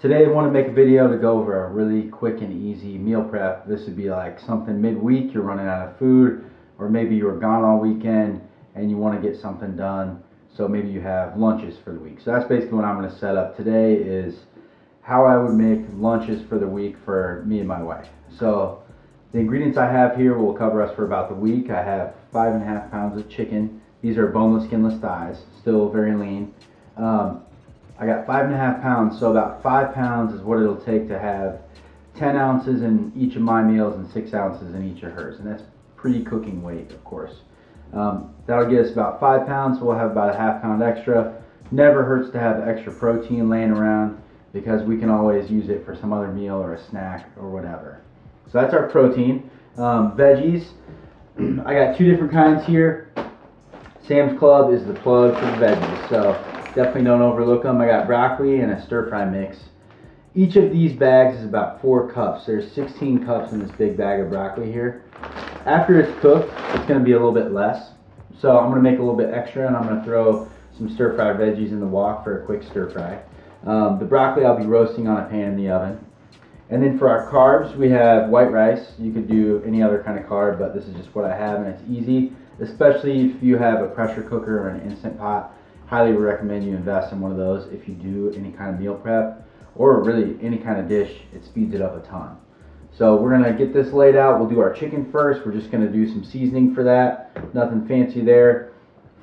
Today I want to make a video to go over a really quick and easy meal prep. This would be like something midweek, you're running out of food, or maybe you were gone all weekend and you want to get something done. So maybe you have lunches for the week. So that's basically what I'm going to set up today, is how I would make lunches for the week for me and my wife. So the ingredients I have here will cover us for about the week. I have 5.5 pounds of chicken. These are boneless, skinless thighs, still very lean. I got 5.5 pounds, so about 5 pounds is what it'll take to have 10 ounces in each of my meals and 6 ounces in each of hers. And that's pre-cooking weight, of course. That'll get us about 5 pounds, so we'll have about a ½ pound extra. Never hurts to have extra protein laying around, because we can always use it for some other meal or a snack or whatever. So that's our protein. Veggies, I got 2 different kinds here. Sam's Club is the plug for the veggies, so definitely don't overlook them. I got broccoli and a stir-fry mix. Each of these bags is about 4 cups. There's 16 cups in this big bag of broccoli here. After it's cooked, it's going to be a little bit less. So I'm going to make a little bit extra, and I'm going to throw some stir-fried veggies in the wok for a quick stir-fry. The broccoli I'll be roasting on a pan in the oven. And then for our carbs, we have white rice. You could do any other kind of carb, but this is just what I have, and it's easy, especially if you have a pressure cooker or an Instant Pot. Highly recommend you invest in one of those if you do any kind of meal prep, or really any kind of dish. It speeds it up a ton. So we're gonna get this laid out. We'll do our chicken first. We're just gonna do some seasoning for that. Nothing fancy there.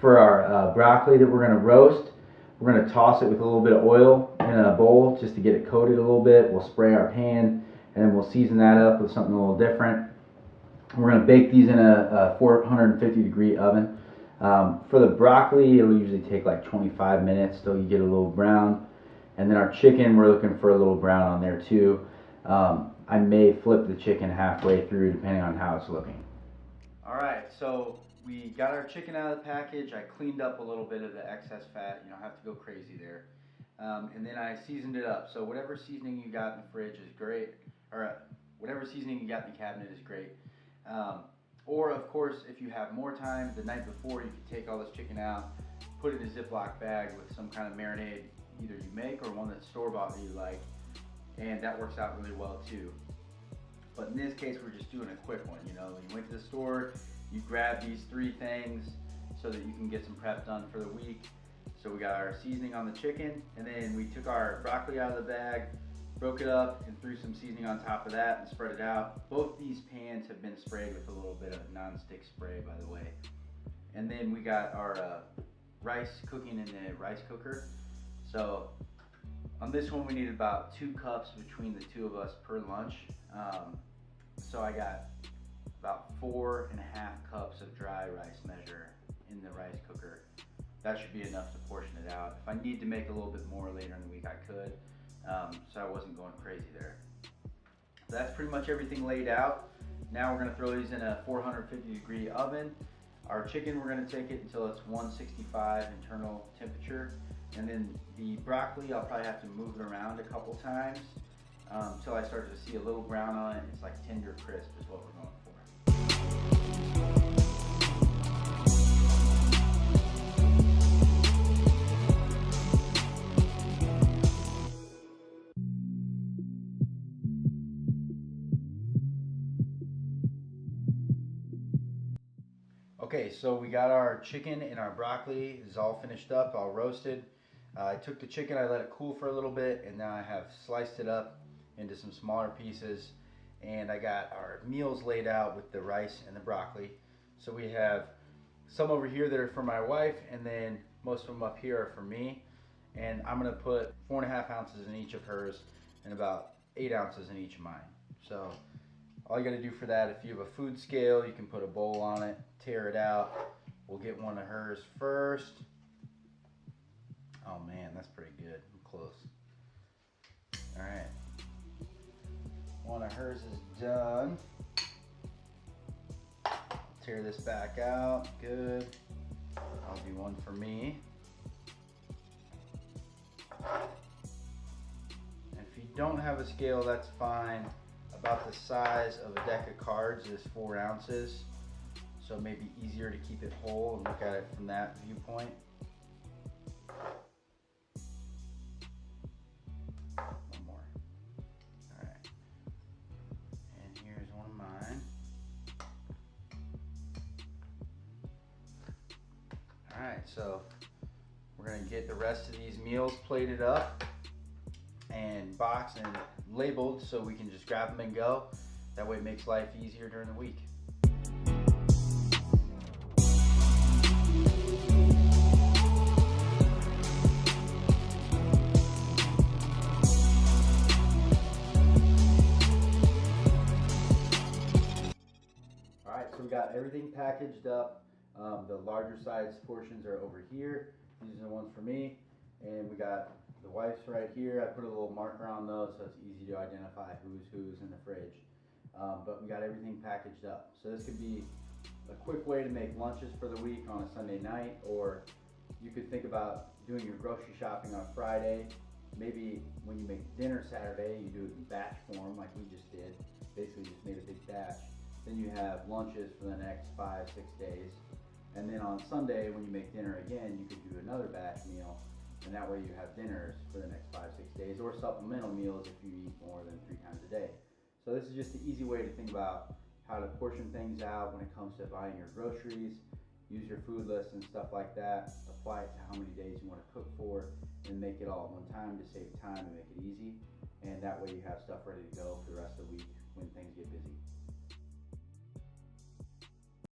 For our broccoli that we're gonna roast, we're gonna toss it with a little bit of oil in a bowl just to get it coated a little bit. We'll spray our pan, and then we'll season that up with something a little different. We're gonna bake these in a 450-degree oven. For the broccoli, it'll usually take like 25 minutes till you get a little brown. And then our chicken, we're looking for a little brown on there too. I may flip the chicken halfway through depending on how it's looking. Alright, so we got our chicken out of the package. I cleaned up a little bit of the excess fat. You don't have to go crazy there. And then I seasoned it up. So whatever seasoning you got in the fridge is great. Or whatever seasoning you got in the cabinet is great. Or, of course, if you have more time, the night before, you can take all this chicken out, put it in a Ziploc bag with some kind of marinade either you make or one that's store-bought that you like, and that works out really well too. But in this case, we're just doing a quick one. You know, you went to the store, you grabbed these 3 things so that you can get some prep done for the week. So we got our seasoning on the chicken, and then we took our broccoli out of the bag, broke it up, and threw some seasoning on top of that and spread it out. Both these pans have been sprayed with a little bit of non-stick spray, by the way. And then we got our rice cooking in the rice cooker. So on this one, we need about 2 cups between the 2 of us per lunch. So I got about 4.5 cups of dry rice measure in the rice cooker. That should be enough to portion it out. If I need to make a little bit more later in the week, I could. So I wasn't going crazy there. So that's pretty much everything laid out. Now we're going to throw these in a 450-degree oven. Our chicken, we're going to take it until it's 165 internal temperature. And then the broccoli, I'll probably have to move it around a couple times until I start to see a little brown on it. It's like tender crisp is what we're going for. Okay, so we got our chicken and our broccoli is all finished up, all roasted. I took the chicken, I let it cool for a little bit, and now I have sliced it up into some smaller pieces. And I got our meals laid out with the rice and the broccoli. So we have some over here that are for my wife, and then most of them up here are for me. And I'm gonna put 4.5 ounces in each of hers and about 8 ounces in each of mine. So all you gotta do for that, if you have a food scale, you can put a bowl on it, tear it out. We'll get one of hers first. Oh man, that's pretty good. I'm close. All right. One of hers is done. Tear this back out. Good. I'll do one for me. And if you don't have a scale, that's fine. About the size of a deck of cards is 4 ounces. So it may be easier to keep it whole and look at it from that viewpoint. One more. right, so we're gonna get the rest of these meals plated up and boxed and labeled so we can just grab them and go. That way it makes life easier during the week. All right, so we got everything packaged up. The larger size portions are over here. These are the ones for me. And we got the wife's right here. I put a little marker on those so it's easy to identify who's in the fridge. But we got everything packaged up. So this could be a quick way to make lunches for the week on a Sunday night, or you could think about doing your grocery shopping on Friday. Maybe when you make dinner Saturday, you do it in batch form like we just did. Basically just made a big batch. Then you have lunches for the next 5-6 days. And then on Sunday, when you make dinner again, you could do another batch meal. And that way you have dinners for the next 5-6 days, or supplemental meals if you eat more than 3 times a day. So this is just an easy way to think about how to portion things out when it comes to buying your groceries. Use your food list and stuff like that. Apply it to how many days you want to cook for, and make it all at one time to save time and make it easy. And that way you have stuff ready to go for the rest of the week when things get busy.